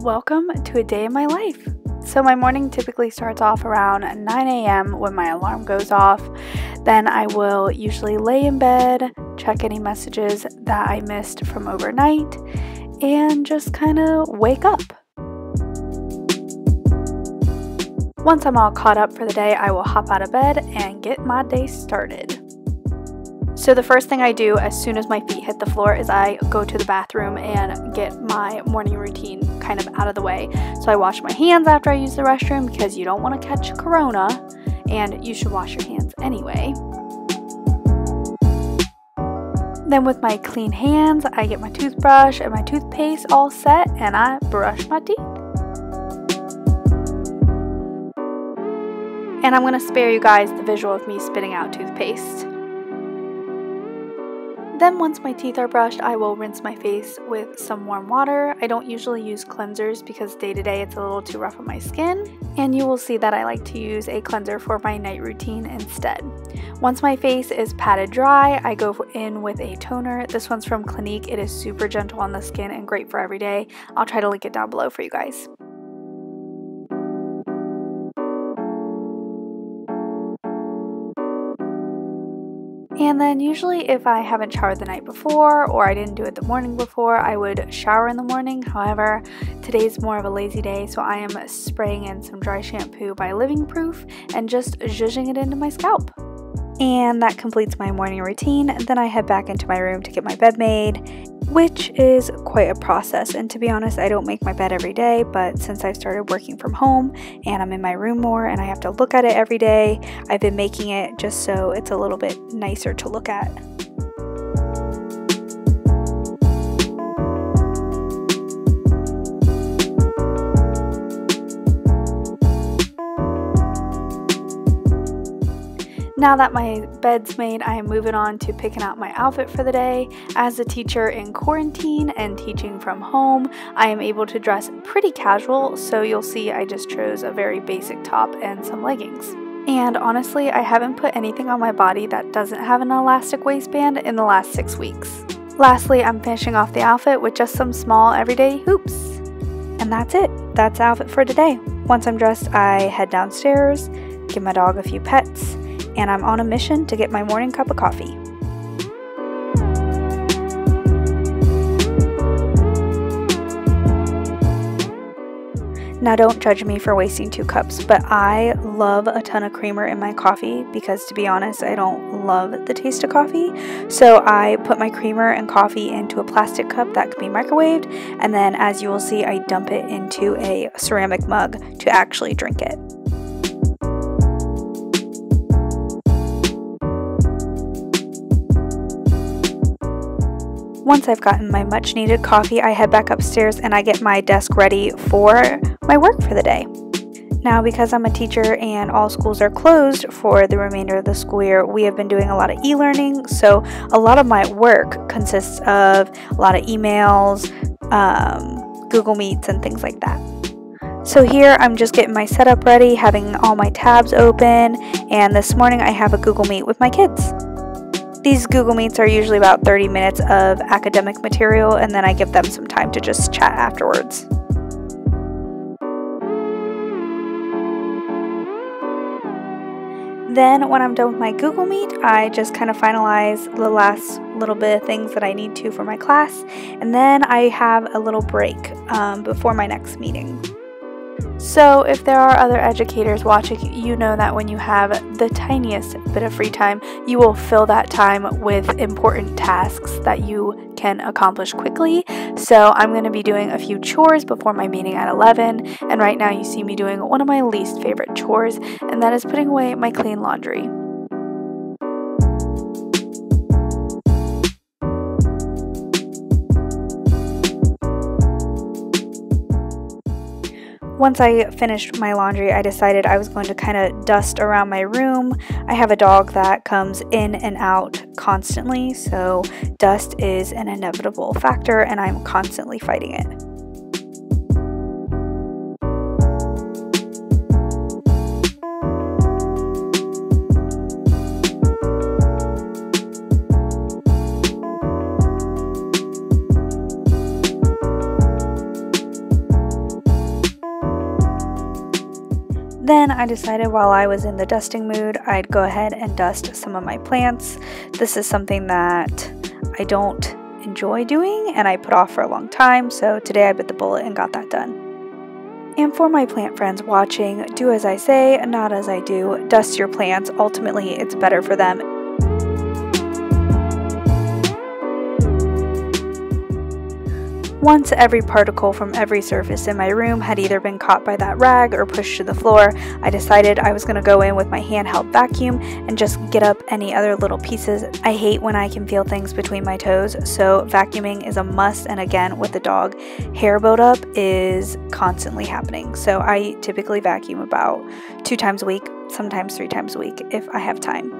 Welcome to a day in my life. So my morning typically starts off around 9 a.m. when my alarm goes off. Then I will usually lay in bed, check any messages that I missed from overnight, and just kind of wake up. Once I'm all caught up for the day, I will hop out of bed and get my day started. So the first thing I do as soon as my feet hit the floor is I go to the bathroom and get my morning routine kind of out of the way. So I wash my hands after I use the restroom because you don't want to catch corona, and you should wash your hands anyway. Then with my clean hands, I get my toothbrush and my toothpaste all set and I brush my teeth. And I'm going to spare you guys the visual of me spitting out toothpaste. Then once my teeth are brushed, I will rinse my face with some warm water. I don't usually use cleansers because day to day it's a little too rough on my skin. And you will see that I like to use a cleanser for my night routine instead. Once my face is patted dry, I go in with a toner. This one's from Clinique. It is super gentle on the skin and great for every day. I'll try to link it down below for you guys. And then usually if I haven't showered the night before or I didn't do it the morning before, I would shower in the morning. However, today's more of a lazy day, so I am spraying in some dry shampoo by Living Proof and just zhuzhing it into my scalp. And that completes my morning routine. Then I head back into my room to get my bed made, which is quite a process. And to be honest, I don't make my bed every day, but since I've started working from home and I'm in my room more and I have to look at it every day, I've been making it just so it's a little bit nicer to look at. Now that my bed's made, I am moving on to picking out my outfit for the day. As a teacher in quarantine and teaching from home, I am able to dress pretty casual, so you'll see I just chose a very basic top and some leggings. And honestly, I haven't put anything on my body that doesn't have an elastic waistband in the last 6 weeks. Lastly, I'm finishing off the outfit with just some small everyday hoops. And that's it. That's the outfit for today. Once I'm dressed, I head downstairs, give my dog a few pets, and I'm on a mission to get my morning cup of coffee. Now don't judge me for wasting 2 cups, but I love a ton of creamer in my coffee because, to be honest, I don't love the taste of coffee. So I put my creamer and coffee into a plastic cup that can be microwaved, and then as you will see, I dump it into a ceramic mug to actually drink it. Once I've gotten my much needed coffee, I head back upstairs and I get my desk ready for my work for the day. Now, because I'm a teacher and all schools are closed for the remainder of the school year, we have been doing a lot of e-learning, so a lot of my work consists of a lot of emails, Google Meets, and things like that. So here I'm just getting my setup ready, having all my tabs open, and this morning I have a Google Meet with my kids. These Google Meets are usually about 30 minutes of academic material, and then I give them some time to just chat afterwards. Then when I'm done with my Google Meet, I just kind of finalize the last little bit of things that I need to for my class, and then I have a little break before my next meeting. So if there are other educators watching, you know that when you have the tiniest bit of free time, you will fill that time with important tasks that you can accomplish quickly. So I'm going to be doing a few chores before my meeting at 11, and right now you see me doing one of my least favorite chores, and that is putting away my clean laundry. Once I finished my laundry, I decided I was going to kind of dust around my room. I have a dog that comes in and out constantly, so dust is an inevitable factor and I'm constantly fighting it. Then I decided while I was in the dusting mood, I'd go ahead and dust some of my plants. This is something that I don't enjoy doing and I put off for a long time, so today I bit the bullet and got that done. And for my plant friends watching, do as I say, not as I do. Dust your plants. Ultimately, it's better for them. Once every particle from every surface in my room had either been caught by that rag or pushed to the floor, I decided I was going to go in with my handheld vacuum and just get up any other little pieces. I hate when I can feel things between my toes, so vacuuming is a must, and again, with the dog, hair buildup is constantly happening. So I typically vacuum about 2 times a week, sometimes 3 times a week if I have time.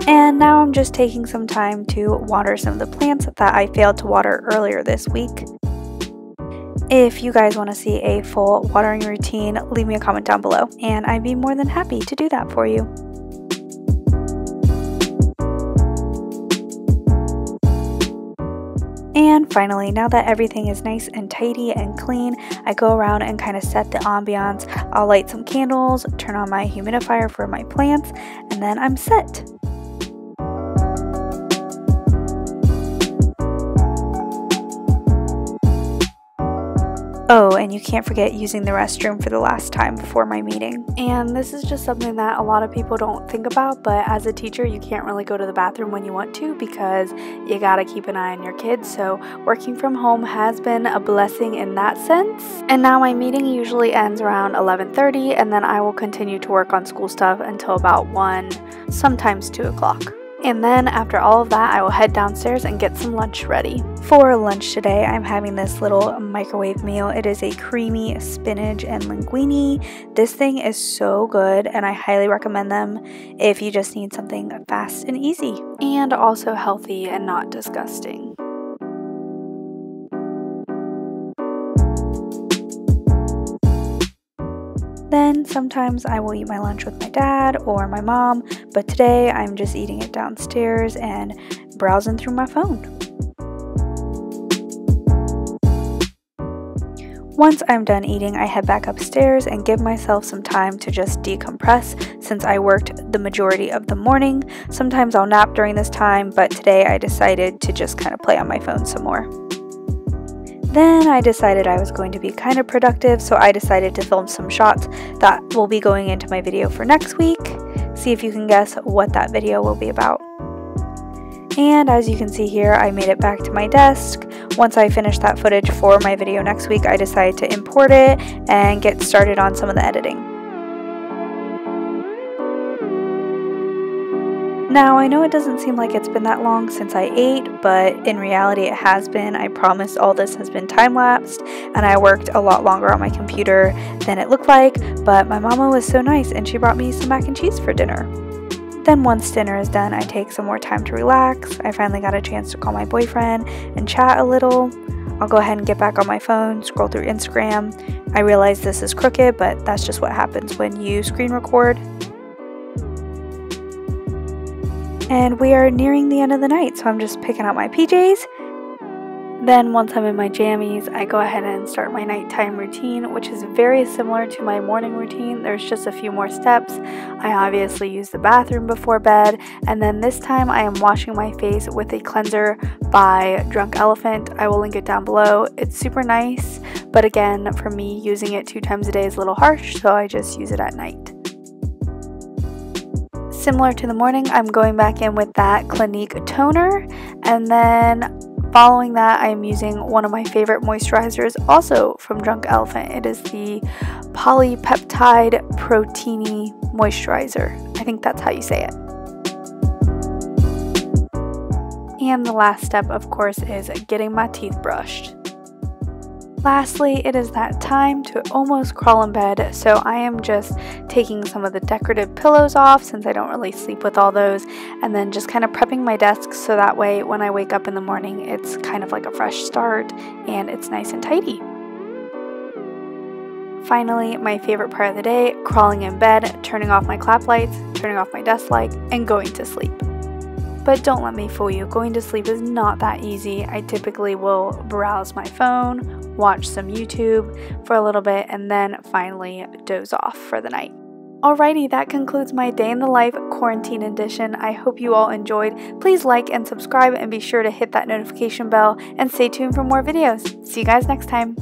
And now I'm just taking some time to water some of the plants that I failed to water earlier this week. If you guys want to see a full watering routine, leave me a comment down below, and I'd be more than happy to do that for you. And finally, now that everything is nice and tidy and clean, I go around and kind of set the ambiance. I'll light some candles, turn on my humidifier for my plants, and then I'm set. Oh, and you can't forget using the restroom for the last time before my meeting. And this is just something that a lot of people don't think about, but as a teacher, you can't really go to the bathroom when you want to because you gotta keep an eye on your kids. So working from home has been a blessing in that sense. And now my meeting usually ends around 11:30, and then I will continue to work on school stuff until about 1, sometimes 2 o'clock. And then after all of that, I will head downstairs and get some lunch ready. For lunch today, I'm having this little microwave meal. It is a creamy spinach and linguine. This thing is so good, and I highly recommend them if you just need something fast and easy, and also healthy and not disgusting. Then sometimes I will eat my lunch with my dad or my mom, but today I'm just eating it downstairs and browsing through my phone. Once I'm done eating, I head back upstairs and give myself some time to just decompress since I worked the majority of the morning. Sometimes I'll nap during this time, but today I decided to just kind of play on my phone some more. Then I decided I was going to be kind of productive, so I decided to film some shots that will be going into my video for next week. See if you can guess what that video will be about. And as you can see here, I made it back to my desk. Once I finished that footage for my video next week, I decided to import it and get started on some of the editing. Now, I know it doesn't seem like it's been that long since I ate, but in reality it has been. I promise all this has been time-lapsed, and I worked a lot longer on my computer than it looked like, but my mama was so nice and she brought me some mac and cheese for dinner. Then once dinner is done, I take some more time to relax. I finally got a chance to call my boyfriend and chat a little. I'll go ahead and get back on my phone, scroll through Instagram. I realize this is crooked, but that's just what happens when you screen record. And we are nearing the end of the night, so I'm just picking out my PJs. Then once I'm in my jammies, I go ahead and start my nighttime routine, which is very similar to my morning routine. There's just a few more steps. I obviously use the bathroom before bed, and then this time I am washing my face with a cleanser by Drunk Elephant. I will link it down below. It's super nice, but again, for me, using it 2 times a day is a little harsh, so I just use it at night. Similar to the morning, I'm going back in with that Clinique toner, and then following that, I am using one of my favorite moisturizers, also from Drunk Elephant. It is the Polypeptide Proteiny Moisturizer. I think that's how you say it. And the last step, of course, is getting my teeth brushed. Lastly, it is that time to almost crawl in bed, so I am just taking some of the decorative pillows off since I don't really sleep with all those, and then just kind of prepping my desk so that way when I wake up in the morning it's kind of like a fresh start and it's nice and tidy. Finally, my favorite part of the day, crawling in bed, turning off my clap lights, turning off my desk light, and going to sleep. But don't let me fool you, going to sleep is not that easy. I typically will browse my phone, watch some YouTube for a little bit, and then finally doze off for the night. Alrighty, that concludes my day in the life quarantine edition. I hope you all enjoyed. Please like and subscribe and be sure to hit that notification bell and stay tuned for more videos. See you guys next time.